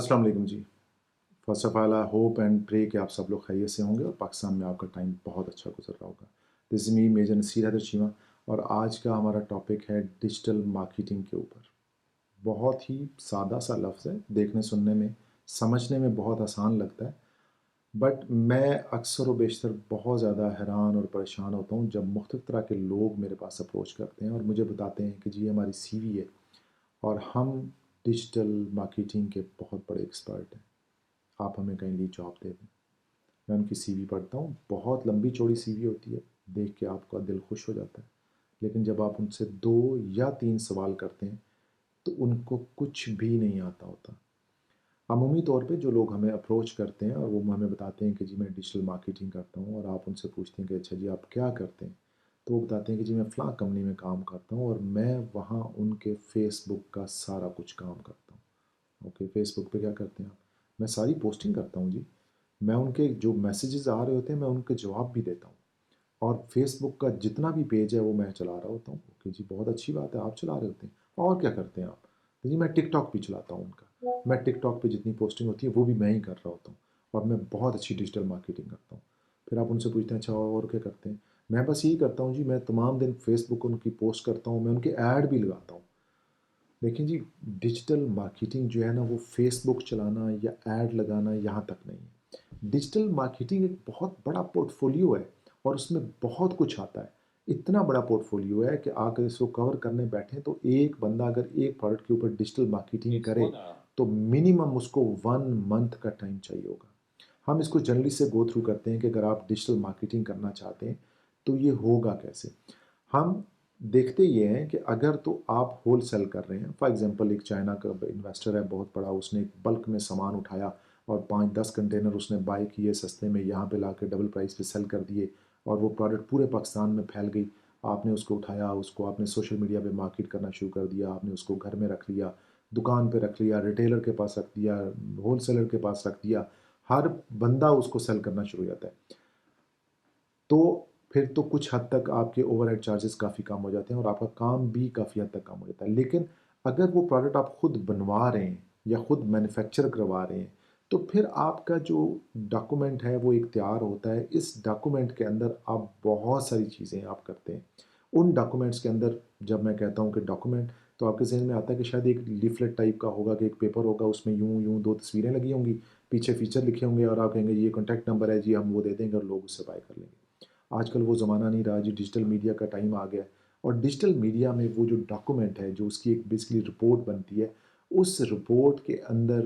अस्सलाम वालेकुम जी। First of all I hope and pray कि आप सब लोग खैरियत से होंगे और पाकिस्तान में आपका टाइम बहुत अच्छा गुजर रहा होगा। This is me major Naseer Haider Cheema और आज का हमारा टॉपिक है डिजिटल मार्केटिंग के ऊपर। बहुत ही सादा सा लफ्ज़ है, देखने सुनने में, समझने में बहुत आसान लगता है, बट मैं अक्सर व बेशतर बहुत ज़्यादा हैरान और परेशान होता हूँ जब मुख्तलिफ़ तरह के लोग मेरे पास अप्रोच करते हैं और मुझे बताते हैं कि जी हमारी सीवी है और हम डिजिटल मार्केटिंग के बहुत बड़े एक्सपर्ट हैं, आप हमें काइंडली जॉब दे दें। मैं उनकी सीवी पढ़ता हूँ, बहुत लंबी चौड़ी सीवी होती है, देख के आपका दिल खुश हो जाता है। लेकिन जब आप उनसे 2 या 3 सवाल करते हैं, तो उनको कुछ भी नहीं आता होता। अमूमी तौर पे जो लोग हमें अप्रोच करते हैं और वो हमें बताते हैं कि जी मैं डिजिटल मार्केटिंग करता हूँ और आप उनसे पूछते हैं कि अच्छा जी आप क्या करते हैं? तो वो बताते हैं कि जी मैं फ़लाँ कंपनी में काम करता हूँ और मैं वहाँ उनके फ़ेसबुक का सारा कुछ काम करता हूँ। ओके, फ़ेसबुक पे क्या करते हैं आप? मैं सारी पोस्टिंग करता हूँ जी। मैं उनके जो मैसेजेस आ रहे होते हैं मैं उनके जवाब भी देता हूँ और फेसबुक का जितना भी पेज है वो मैं चला रहा होता हूँ। ओके जी, बहुत अच्छी बात है, आप चला रहे होते हैं। और क्या करते हैं आप? तो जी मैं टिकटॉक भी चलाता हूँ उनका। मैं टिकटॉक पे जितनी पोस्टिंग होती है वो भी मैं ही कर रहा होता हूँ और मैं बहुत अच्छी डिजिटल मार्केटिंग करता हूँ। फिर आप उनसे पूछते हैं अच्छा और क्या करते हैं? मैं बस यही करता हूँ जी, मैं तमाम दिन फेसबुक उनकी पोस्ट करता हूँ, मैं उनके ऐड भी लगाता हूँ। लेकिन जी डिजिटल मार्केटिंग जो है ना वो फेसबुक चलाना या ऐड लगाना यहाँ तक नहीं है। डिजिटल मार्केटिंग एक बहुत बड़ा पोर्टफोलियो है और उसमें बहुत कुछ आता है। इतना बड़ा पोर्टफोलियो है कि अगर इसको कवर करने बैठें तो एक बंदा अगर एक प्रोडक्ट के ऊपर डिजिटल मार्केटिंग करे तो मिनिमम उसको 1 मंथ का टाइम चाहिए होगा। हम इसको जनरली से गो थ्रू करते हैं कि अगर आप डिजिटल मार्केटिंग करना चाहते हैं तो ये होगा कैसे। हम देखते ये हैं कि अगर तो आप होल सेल कर रहे हैं, फॉर एग्जांपल एक चाइना का इन्वेस्टर है बहुत बड़ा, उसने एक बल्क में सामान उठाया और 5-10 कंटेनर उसने बाय किए सस्ते में, यहाँ पे लाके डबल प्राइस पे सेल कर दिए और वो प्रोडक्ट पूरे पाकिस्तान में फैल गई। आपने उसको उठाया, उसको आपने सोशल मीडिया पे मार्केट करना शुरू कर दिया, आपने उसको घर में रख लिया, दुकान पे रख लिया, रिटेलर के पास रख दिया, होल सेलर के पास रख दिया, हर बंदा उसको सेल करना शुरू हो जाता है। तो फिर तो कुछ हद तक आपके ओवरहेड चार्जेस काफ़ी कम हो जाते हैं और आपका काम भी काफ़ी हद तक कम हो जाता है। लेकिन अगर वो प्रोडक्ट आप खुद बनवा रहे हैं या खुद मैन्युफैक्चर करवा रहे हैं, तो फिर आपका जो डॉक्यूमेंट है वो एक तैयार होता है। इस डॉक्यूमेंट के अंदर आप बहुत सारी चीज़ें आप करते हैं। उन डॉक्यूमेंट्स के अंदर जब मैं कहता हूँ कि डॉक्यूमेंट, तो आपके ज़हन में आता है कि शायद एक लीफलेट टाइप का होगा कि एक पेपर होगा, उसमें यूँ-यूँ 2 तस्वीरें लगी होंगी, पीछे फीचर लिखे होंगे और आप कहेंगे ये कॉन्टैक्ट नंबर है जी, हम वो दे देंगे और लोग उससे बाय कर लेंगे। आजकल वो ज़माना नहीं रहा जी, डिजिटल मीडिया का टाइम आ गया है और डिजिटल मीडिया में वो जो डॉक्यूमेंट है, जो उसकी एक बेसिकली रिपोर्ट बनती है, उस रिपोर्ट के अंदर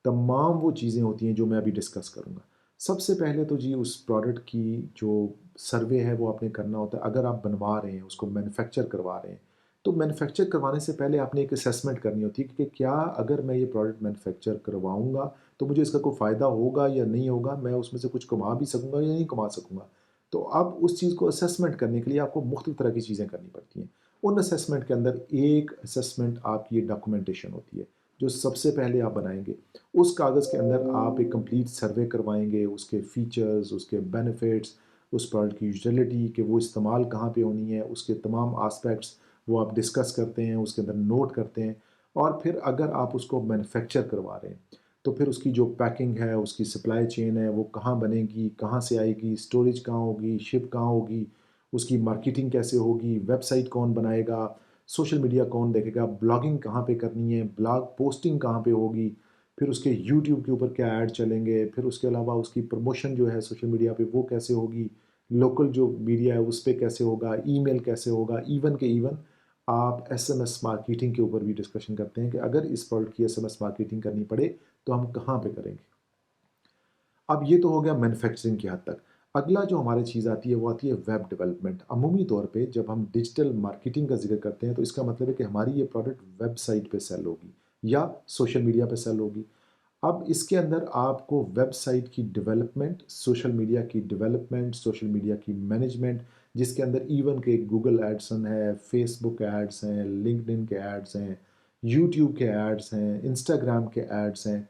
तमाम वो चीज़ें होती हैं जो मैं अभी डिस्कस करूँगा। सबसे पहले तो जी उस प्रोडक्ट की जो सर्वे है वो आपने करना होता है। अगर आप बनवा रहे हैं, उसको मैन्युफैक्चर करवा रहे हैं, तो मैन्युफैक्चर करवाने से पहले आपने एक असेसमेंट करनी होती है कि क्या अगर मैं ये प्रोडक्ट मैन्युफैक्चर करवाऊँगा, तो मुझे इसका कोई फ़ायदा होगा या नहीं होगा? मैं उसमें से कुछ कमा भी सकूँगा या नहीं कमा सकूँगा? तो अब उस चीज़ को असेसमेंट करने के लिए आपको मुख्तलिफ़ तरह की चीज़ें करनी पड़ती हैं। उन असेसमेंट के अंदर एक असेसमेंट आपकी डॉक्यूमेंटेशन होती है, जो सबसे पहले आप बनाएँगे। उस कागज़ के अंदर आप एक कंप्लीट सर्वे करवाएँगे, उसके फीचर्स, उसके बेनिफिट्स, उस प्रोडक्ट की यूटिलिटी कि वो इस्तेमाल कहाँ पे होनी है, उसके तमाम एस्पेक्ट्स वो आप डिस्कस करते हैं, उसके अंदर नोट करते हैं और फिर अगर आप उसको मैन्युफैक्चर करवा रहे हैं, तो फिर उसकी जो पैकिंग है, उसकी सप्लाई चेन है, वो कहाँ बनेगी, कहाँ से आएगी, स्टोरेज कहाँ होगी, शिप कहाँ होगी, उसकी मार्केटिंग कैसे होगी, वेबसाइट कौन बनाएगा, सोशल मीडिया कौन देखेगा, ब्लॉगिंग कहाँ पे करनी है, ब्लॉग पोस्टिंग कहाँ पे होगी, फिर उसके यूट्यूब के ऊपर क्या ऐड चलेंगे, फिर उसके अलावा उसकी प्रमोशन जो है सोशल मीडिया पे वो कैसे होगी, लोकल जो मीडिया है उस पे कैसे होगा, ईमेल कैसे होगा, इवन आप एसएमएस मार्केटिंग के ऊपर भी डिस्कशन करते हैं कि अगर इस प्रोडक्ट की एसएमएस मार्केटिंग करनी पड़े, तो हम कहाँ पे करेंगे। अब ये तो हो गया मैन्युफैक्चरिंग की हद तक। अगला जो हमारी चीज़ आती है वो आती है वेब डेवलपमेंट। अमूमी तौर पे जब हम डिजिटल मार्केटिंग का ज़िक्र करते हैं तो इसका मतलब है कि हमारी ये प्रोडक्ट वेबसाइट पे सेल होगी या सोशल मीडिया पे सेल होगी। अब इसके अंदर आपको वेबसाइट की डेवलपमेंट, सोशल मीडिया की डेवलपमेंट, सोशल मीडिया की मैनेजमेंट, जिसके अंदर इवन के गूगल एड्सन है, फेसबुक एड्स हैं, लिंक्डइन के एड्स हैं, यूट्यूब के एड्स हैं, इंस्टाग्राम के एड्स हैं।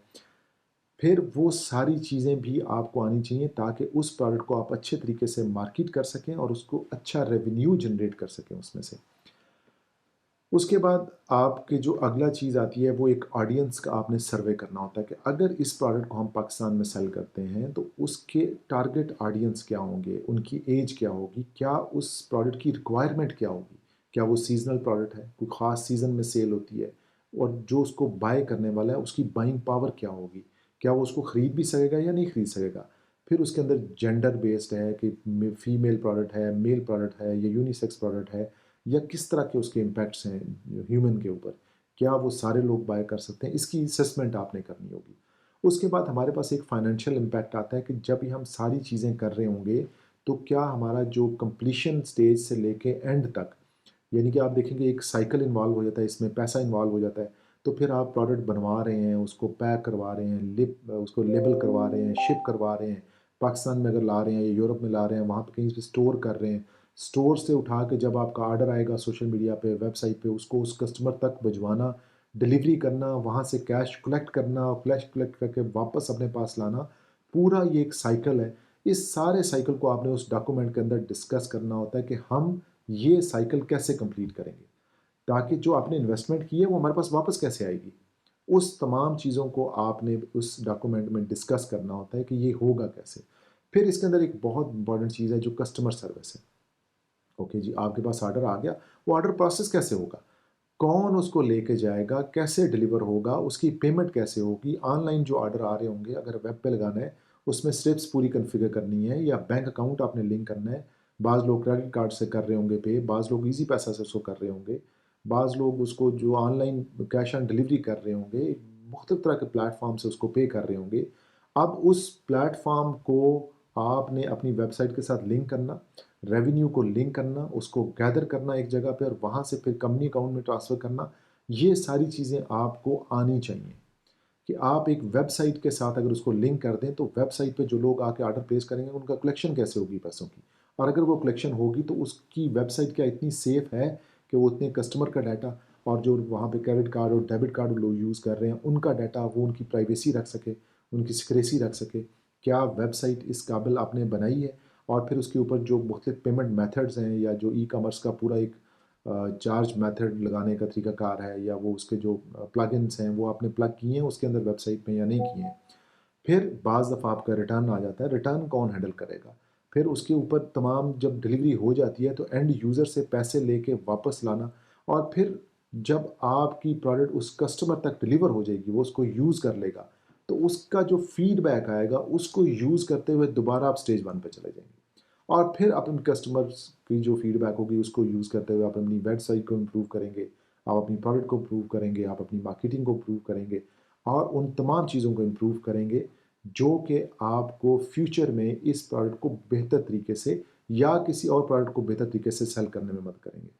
फिर वो सारी चीज़ें भी आपको आनी चाहिए ताकि उस प्रोडक्ट को आप अच्छे तरीके से मार्केट कर सकें और उसको अच्छा रेवेन्यू जनरेट कर सकें उसमें से। اس کے بعد آپ کے جو اگلا چیز آتی ہے وہ ایک آڈینس کا آپ نے سروے کرنا ہوتا ہے کہ اگر اس پروڈکٹ کو ہم پاکستان میں سیل کرتے ہیں تو اس کے ٹارگٹ آڈینس کیا ہوں گے، ان کی ایج کیا ہوگی، کیا اس پروڈکٹ کی ریکوائرمنٹ کیا ہوگی، کیا وہ سیزنل پروڈکٹ ہے، کوئی خاص سیزن میں سیل ہوتی ہے، اور جو اس کو بائی کرنے والا ہے اس کی بائنگ پاور کیا ہوگی، کیا وہ اس کو خرید بھی سکے گا یا نہیں خرید سکے گا۔ پھر اس کے اندر جینڈر بیسڈ ہے کہ فیمیل پروڈکٹ ہے، میل پروڈکٹ ہے یا یونیسیکس پروڈکٹ ہے، یا کس طرح کے اس کے امپیکٹس ہیں ہیومن کے اوپر، کیا وہ سارے لوگ بائی کر سکتے ہیں، اس کی اسسمنٹ آپ نے کرنی ہوگی۔ اس کے بعد ہمارے پاس ایک فائنینشیل امپیکٹ آتا ہے کہ جب ہی ہم ساری چیزیں کر رہے ہوں گے تو کیا ہمارا جو کمپلیشن سٹیج سے لے کے اینڈ تک، یعنی کہ آپ دیکھیں گے ایک سائیکل انوالو ہو جاتا ہے، اس میں پیسہ انوالو ہو جاتا ہے، تو پھر آپ پروڈکٹ بنوا رہے ہیں، اس کو پیک کروا رہے ہیں، اس کو لیبل کروا رہے ہیں، شپ کروا رہے ہیں، پاکستان میں اگر لا رہے ہیں یا یورپ میں لا رہے ہیں وہاں پہ کہیں پہ اسٹور کر رہے ہیں، اسٹور سے اٹھا کے جب آپ کا آرڈر آئے گا سوشل میڈیا پہ، ویب سائٹ پہ، اس کو اس کسٹمر تک بھجوانا، ڈلیوری کرنا، وہاں سے کیش کلیکٹ کرنا، اور کیش کلیکٹ کر کے واپس اپنے پاس لانا، پورا یہ ایک سائیکل ہے۔ اس سارے سائیکل کو آپ نے اس ڈاکومنٹ کے اندر ڈسکس کرنا ہوتا ہے کہ ہم یہ سائیکل کیسے کمپلیٹ کریں گے، تاکہ جو آپ نے انویسٹمنٹ کی ہے وہ ہمارے پاس واپس کیسے آئے گی۔ اس تمام چیزوں کو آپ نے اس ڈاکومنٹ میں ڈسکس کرنا ہوتا ہے کہ یہ ہوگا کیسے۔ پھر اس کے اندر ایک بہت امپورٹنٹ چیز ہے جو کسٹمر سروس ہے۔ اوکے جی، آپ کے پاس آرڈر آ گیا، وہ آرڈر پروسیس کیسے ہوگا، کون اس کو لے کے جائے گا، کیسے ڈلیور ہوگا، اس کی پیمنٹ کیسے ہوگی، آن لائن جو آرڈر آ رہے ہوں گے اگر ویب پہ لگانا ہے اس میں اسٹیپس پوری کنفیگر کرنی ہے، یا بینک اکاؤنٹ آپ نے لنک کرنا ہے۔ بعض لوگ کریڈٹ کارڈ سے کر رہے ہوں گے پے، بعض لوگ ایزی پیسہ سے اس کو کر رہے ہوں گے، بعض لوگ اس کو جو on line cash on delivery کر رہے ہوں گے، مختلف طرح کے پلیٹ فارم سے اس کو پے کر رہے ہوں گے۔ اب اس پلیٹ فارم کو آپ نے اپنی ویب سائٹ کے ساتھ لنک کرنا، ریونیو کو لنک کرنا، اس کو گیدر کرنا ایک جگہ پہ اور وہاں سے پھر کمپنی اکاؤنٹ میں ٹرانسفر کرنا، یہ ساری چیزیں آپ کو آنی چاہیے۔ کہ آپ ایک ویب سائٹ کے ساتھ اگر اس کو لنک کر دیں تو ویب سائٹ پہ جو لوگ آ کے آرڈر پلیس کریں گے ان کا کلیکشن کیسے ہوگی پیسوں کی، اور اگر وہ کلیکشن ہوگی تو اس کی ویب سائٹ کیا اتنی سیف ہے کہ وہ اتنے کسٹمر کا ڈیٹا اور جو وہاں پہ کریڈٹ کارڈ اور ڈیبٹ کارڈ لوگ یوز کر رہے ہیں ان کا ڈیٹا وہ ان کی پرائیویسی رکھ سکے، ان کی سیکریسی رکھ سکے۔ کیا ویب سائٹ اس قابل آپ نے بنائی ہے، اور پھر اس کے اوپر جو مختلف پیمنٹ میتھڈز ہیں یا جو ای کامرس کا پورا ایک چارج میتھڈ لگانے کا طریقہ کار ہے، یا وہ اس کے جو پلگنس ہیں وہ آپ نے پلگ کیے ہیں اس کے اندر ویب سائٹ میں یا نہیں کیے ہیں۔ پھر بعض دفعہ آپ کا ریٹرن آ جاتا ہے، ریٹرن کون ہینڈل کرے گا، پھر اس کے اوپر تمام جب ڈلیوری ہو جاتی ہے تو اینڈ یوزر سے پیسے لے کے واپس لانا، اور پھر جب آپ کی پروڈکٹ اس کسٹمر تک ڈلیور ہو جائے گی، وہ اس کو یوز کر لے گا تو اس کا جو فیڈ بیک آئے گا اس کو یوز کرتے ہوئے دوبارہ آپ اسٹیج 1 پہ چلے جائیں گے، اور پھر اپنے کسٹمرس کی جو فیڈ بیک ہوگی اس کو یوز کرتے ہوئے آپ اپنی ویب سائٹ کو امپروو کریں گے، آپ اپنی پروڈکٹ کو امپروو کریں گے، آپ اپنی مارکیٹنگ کو امپروو کریں گے، اور ان تمام چیزوں کو امپروو کریں گے جو کہ آپ کو فیوچر میں اس پروڈکٹ کو بہتر طریقے سے یا کسی اور پروڈکٹ کو بہتر طریقے سے سیل کرنے میں مدد کریں گے۔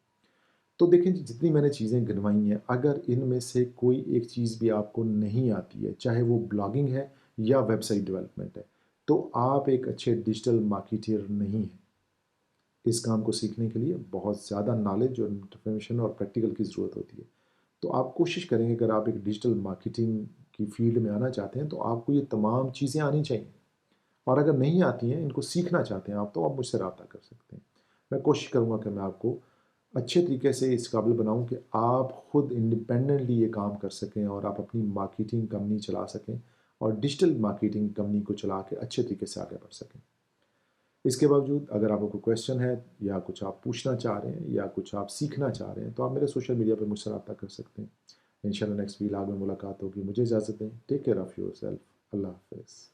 تو دیکھیں جی، جتنی میں نے چیزیں گنوائی ہیں، اگر ان میں سے کوئی ایک چیز بھی آپ کو نہیں آتی ہے، چاہے وہ بلاگنگ ہے یا ویب سائٹ ڈیولپمنٹ ہے، تو آپ ایک اچھے ڈیجیٹل مارکیٹر نہیں ہیں۔ اس کام کو سیکھنے کے لیے بہت زیادہ نالج اور انفارمیشن اور پریکٹیکل کی ضرورت ہوتی ہے۔ تو آپ کوشش کریں گے اگر آپ ایک ڈیجیٹل مارکیٹنگ کی فیلڈ میں آنا چاہتے ہیں تو آپ کو یہ تمام چیزیں آنی چاہیے، اور اگر نہیں آتی ہیں، ان کو سیکھنا چاہتے ہیں آپ، تو آپ مجھ سے رابطہ کر سکتے ہیں۔ میں کوشش کروں گا کہ میں آپ کو اچھے طریقے سے اس قابل بناؤں کہ آپ خود انڈیپینڈنٹلی یہ کام کر سکیں اور آپ اپنی مارکیٹنگ کمپنی چلا سکیں، اور ڈیجیٹل مارکیٹنگ کمپنی کو چلا کے اچھے طریقے سے آگے بڑھ سکیں۔ اس کے باوجود اگر آپ کو کوئی کویشچن ہے یا کچھ آپ پوچھنا چاہ رہے ہیں یا کچھ آپ سیکھنا چاہ رہے ہیں تو آپ میرے سوشل میڈیا پہ مجھ سے رابطہ کر سکتے ہیں۔ انشاءاللہ نیکسٹ ویلاگ میں ملاقات ہوگی۔ مجھے اجازت دیں۔ Take care of your self. اللہ حافظ۔